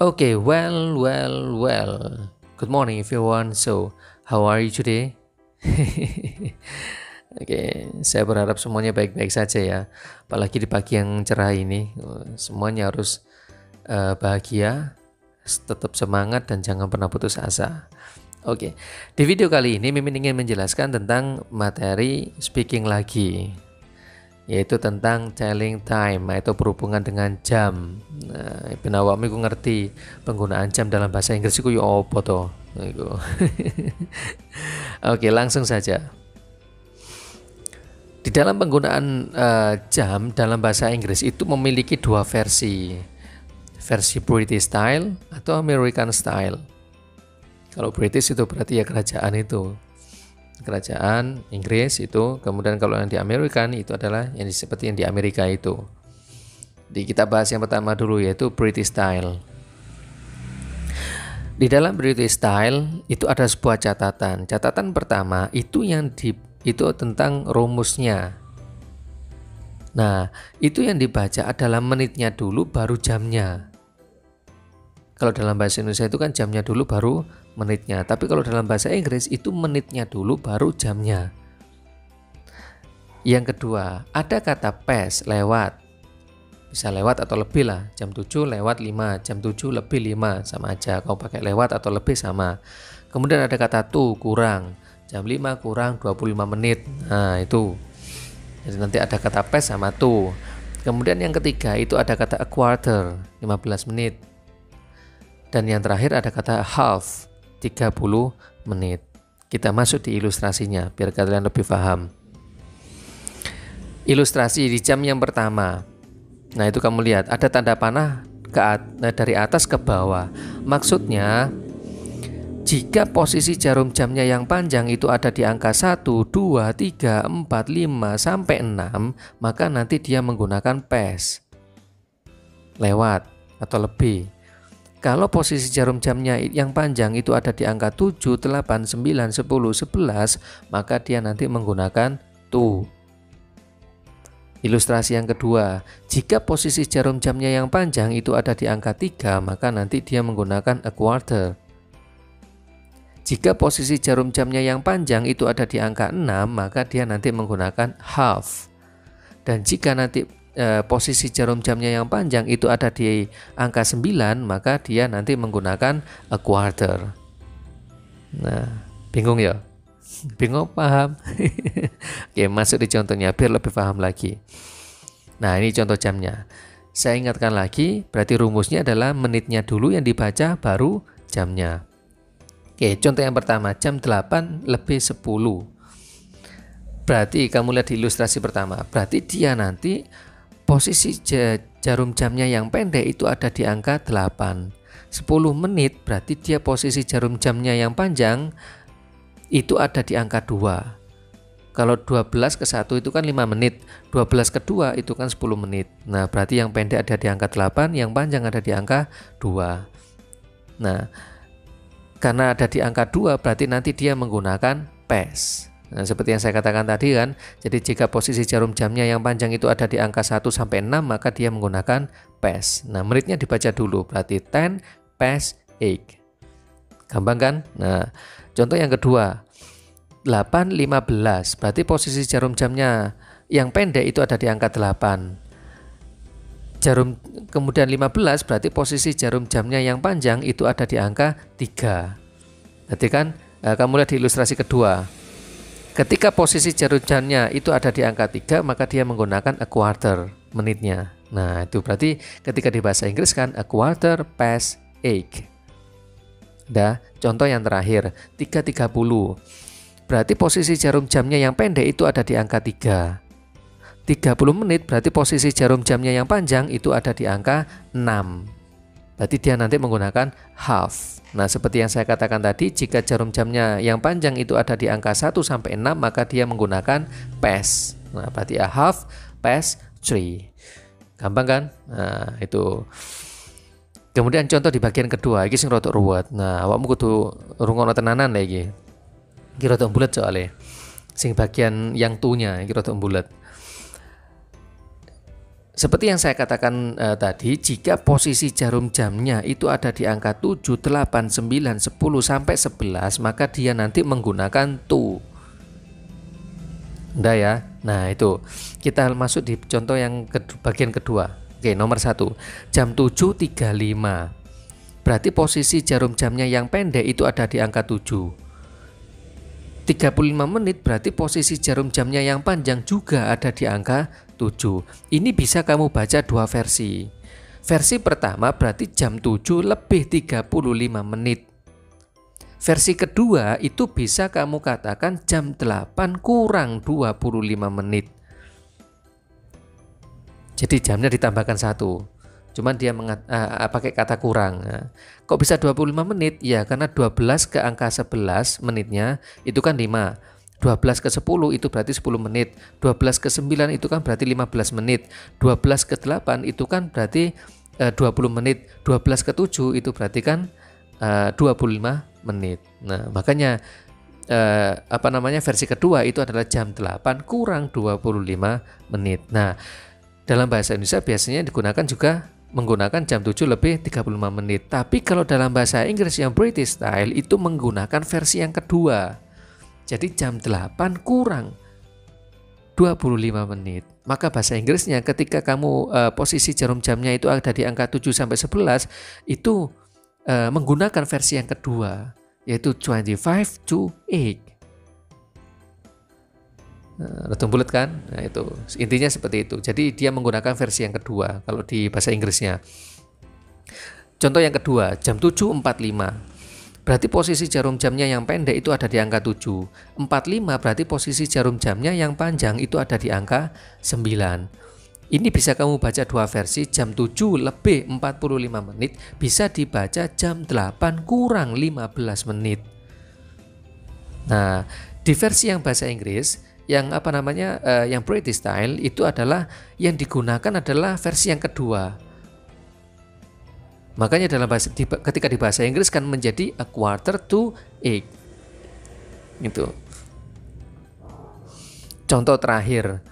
Okay, well. Good morning everyone. So, how are you today? Oke, saya berharap semuanya baik-baik saja ya. Apalagi di pagi yang cerah ini, semuanya harus bahagia, tetap semangat dan jangan pernah putus asa. Oke, di video kali ini Mimin ingin menjelaskan tentang materi speaking lagi, yaitu tentang telling time, yaitu berhubungan dengan jam. Nah, ben awakmu iku ngerti penggunaan jam dalam bahasa Inggris iku yo apa to? Iku. Oke, langsung saja. Di dalam penggunaan jam dalam bahasa Inggris itu memiliki dua versi. Versi British style atau American style. Kalau British itu berarti ya kerajaan itu. Kerajaan Inggris itu, kemudian kalau yang di American itu adalah yang seperti yang di Amerika itu. Jadi kita bahas yang pertama dulu, yaitu British style. Di dalam British style itu ada sebuah catatan. Catatan pertama itu itu tentang rumusnya. Nah, itu yang dibaca adalah menitnya dulu baru jamnya. Kalau dalam bahasa Indonesia itu kan jamnya dulu baru menitnya. Tapi kalau dalam bahasa Inggris itu menitnya dulu baru jamnya. Yang kedua, ada kata past, lewat. Bisa lewat atau lebih lah. Jam 7 lewat 5, jam 7 lebih 5, sama aja. Kau pakai lewat atau lebih sama. Kemudian ada kata to, kurang. Jam 5 kurang 25 menit. Nah, itu. Jadi nanti ada kata past sama to. Kemudian yang ketiga itu ada kata a quarter, 15 menit. Dan yang terakhir ada kata half, 30 menit. Kita masuk di ilustrasinya biar kalian lebih paham. Ilustrasi di jam yang pertama. Nah, itu kamu lihat ada tanda panah dari atas ke bawah. Maksudnya jika posisi jarum jamnya yang panjang itu ada di angka 1, 2, 3, 4, 5 sampai 6, maka nanti dia menggunakan past, lewat atau lebih. Kalau posisi jarum jamnya yang panjang itu ada di angka 7, 8, 9, 10, 11, maka dia nanti menggunakan to. Ilustrasi yang kedua, jika posisi jarum jamnya yang panjang itu ada di angka 3, maka nanti dia menggunakan a quarter. Jika posisi jarum jamnya yang panjang itu ada di angka 6, maka dia nanti menggunakan half. Dan jika nanti posisi jarum jamnya yang panjang itu ada di angka 9, maka dia nanti menggunakan a quarter. Nah, bingung ya? Bingung paham? Oke, masuk di contohnya biar lebih paham lagi. Nah, ini contoh jamnya. Saya ingatkan lagi, berarti rumusnya adalah menitnya dulu yang dibaca baru jamnya. Oke, contoh yang pertama, jam 8 lebih 10. Berarti kamu lihat di ilustrasi pertama, berarti dia nanti posisi jarum jamnya yang pendek itu ada di angka 8. 10 menit berarti dia posisi jarum jamnya yang panjang itu ada di angka 2. Kalau 12 ke 1 itu kan 5 menit, 12 ke 2 itu kan 10 menit. Nah, berarti yang pendek ada di angka 8, yang panjang ada di angka 2. Nah, karena ada di angka 2 berarti nanti dia menggunakan past. Nah, seperti yang saya katakan tadi kan, jadi jika posisi jarum jamnya yang panjang itu ada di angka 1 sampai 6, maka dia menggunakan past. Nah, menitnya dibaca dulu, berarti 10 past 8. Gampang kan? Nah, contoh yang kedua, 8.15, berarti posisi jarum jamnya yang pendek itu ada di angka 8. Kemudian 15, berarti posisi jarum jamnya yang panjang itu ada di angka 3. Berarti kan, kamu lihat di ilustrasi kedua. Ketika posisi jarum jamnya itu ada di angka 3, maka dia menggunakan a quarter, menitnya. Nah, itu berarti ketika di bahasa Inggris kan a quarter past 8. Dah, contoh yang terakhir, 3.30. Berarti posisi jarum jamnya yang pendek itu ada di angka 3. 30 menit berarti posisi jarum jamnya yang panjang itu ada di angka 6. Berarti dia nanti menggunakan half. Nah, seperti yang saya katakan tadi, jika jarum jamnya yang panjang itu ada di angka 1 sampai 6, maka dia menggunakan past. Nah, berarti a half past 3. Gampang kan? Nah, itu. Kemudian contoh di bagian kedua, ini sing rada ruwet. Nah, awakmu kudu rungono tenanan lagi. Iki rada bulet soalnya. Sing bagian yang tunya iki rada bulet. Seperti yang saya katakan tadi, jika posisi jarum jamnya itu ada di angka 7, 8, 9, 10 sampai 11, maka dia nanti menggunakan to. Udah ya. Nah, itu. Kita masuk di contoh yang bagian kedua. Oke, nomor 1. Jam 7.35. Berarti posisi jarum jamnya yang pendek itu ada di angka 7. 35 menit berarti posisi jarum jamnya yang panjang juga ada di angka 7. Ini bisa kamu baca dua versi. Versi pertama berarti jam 7 lebih 35 menit. Versi kedua itu bisa kamu katakan jam 8 kurang 25 menit. Jadi jamnya ditambahkan 1. Cuman dia pakai kata kurang. Nah, kok bisa 25 menit? Ya karena 12 ke angka 11 menitnya itu kan 5. 12 ke 10 itu berarti 10 menit. 12 ke 9 itu kan berarti 15 menit. 12 ke 8 itu kan berarti 20 menit. 12 ke 7 itu berarti kan 25 menit. Nah, makanya versi kedua itu adalah jam 8 kurang 25 menit. Nah, dalam bahasa Indonesia biasanya digunakan juga menggunakan jam 7 lebih 35 menit. Tapi kalau dalam bahasa Inggris yang British style itu menggunakan versi yang kedua. Jadi jam 8 kurang 25 menit. Maka bahasa Inggrisnya ketika kamu posisi jarum jamnya itu ada di angka 7 sampai 11 itu menggunakan versi yang kedua, yaitu 25 to 8. Retung bulat kan? Nah, itu intinya seperti itu. Jadi dia menggunakan versi yang kedua kalau di bahasa Inggrisnya. Contoh yang kedua, jam 7.45. Berarti posisi jarum jamnya yang pendek itu ada di angka 7. 45 berarti posisi jarum jamnya yang panjang itu ada di angka 9. Ini bisa kamu baca dua versi, jam 7 lebih 45 menit bisa dibaca jam 8 kurang 15 menit. Nah, di versi yang bahasa Inggris yang yang British style itu adalah yang digunakan adalah versi yang kedua. Makanya ketika di bahasa Inggris kan menjadi a quarter to 8. Gitu. Contoh terakhir,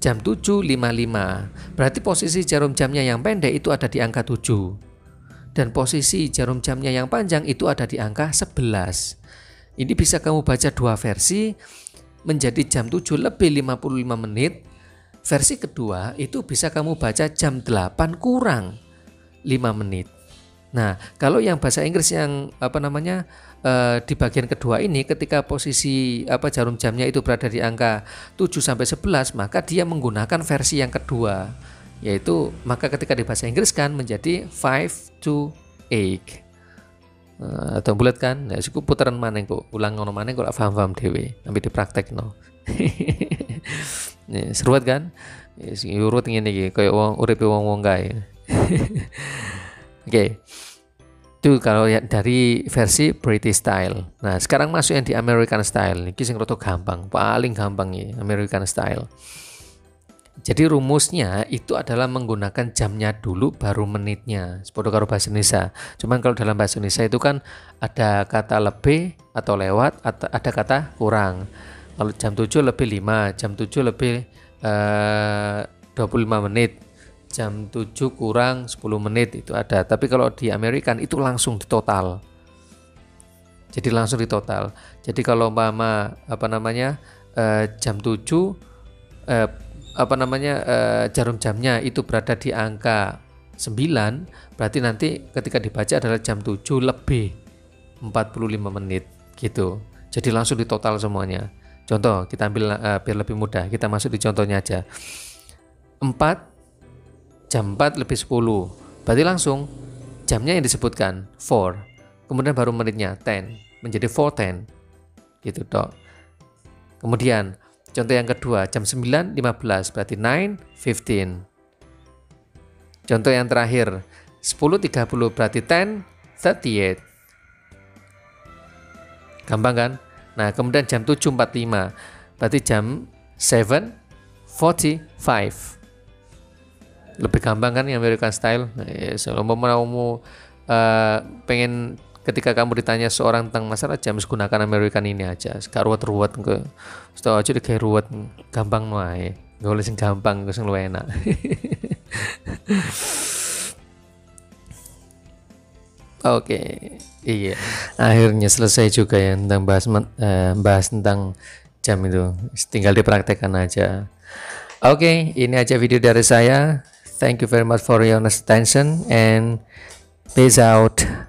jam 7.55. Berarti posisi jarum jamnya yang pendek itu ada di angka 7. Dan posisi jarum jamnya yang panjang itu ada di angka 11. Ini bisa kamu baca dua versi menjadi jam 7 lebih 55 menit. Versi kedua itu bisa kamu baca jam 8 kurang 5 menit. Nah, kalau yang bahasa Inggris yang di bagian kedua ini ketika posisi jarum jamnya itu berada di angka 7 sampai 11, maka dia menggunakan versi yang kedua, yaitu maka ketika di bahasa Inggris kan menjadi 5 to 8. Atau bulat kan, ya suku putaran maneh kok, ulang ngono maneh kok paham-paham dhewe, sampai dipraktekno. Nih, seruat kan? Ya sing urut ngene iki, kaya wong uripe wong-wong kae. Oke. Itu kalau ya dari versi British style. Nah, sekarang masuk yang di American style. Iki sing rada gampang, paling gampang ya, American style. Jadi rumusnya itu adalah menggunakan jamnya dulu baru menitnya. Seperti karo bahasa Indonesia. Cuman kalau dalam bahasa Indonesia itu kan ada kata lebih atau lewat, atau ada kata kurang. Kalau jam 7 lebih 5, jam 7 lebih 25 menit, jam 7 kurang 10 menit itu ada. Tapi kalau di American itu langsung ditotal. Jadi langsung ditotal. Jadi kalau jam 7 jarum jamnya itu berada di angka 9, berarti nanti ketika dibaca adalah jam 7 lebih 45 menit gitu. Jadi langsung ditotal semuanya. Contoh kita ambil biar lebih mudah, kita masuk di contohnya aja. Jam 4 lebih 10, berarti langsung jamnya yang disebutkan 4, kemudian baru menitnya 10, menjadi 4:10 gitu dok. Kemudian contoh yang kedua, jam 9.15 berarti 9:15. Contoh yang terakhir, 10.30 berarti 10:38. Gampang kan? Nah, kemudian jam 7.45 berarti jam 7:45. Lebih gampang kan yang American style? Nah, ya, selama mau pengen ketika kamu ditanya seorang tentang masalah jam, gunakan American ini aja. Gak ruwet-ruwet ke. Setahu aja kayak ruwet, gampang wae. Gak boleh sing gampang, sing luwih enak. Oke, iya. Akhirnya selesai juga ya tentang bahas tentang jam itu. Tinggal dipraktekkan aja. Oke, ini aja video dari saya. Thank you very much for your attention and peace out.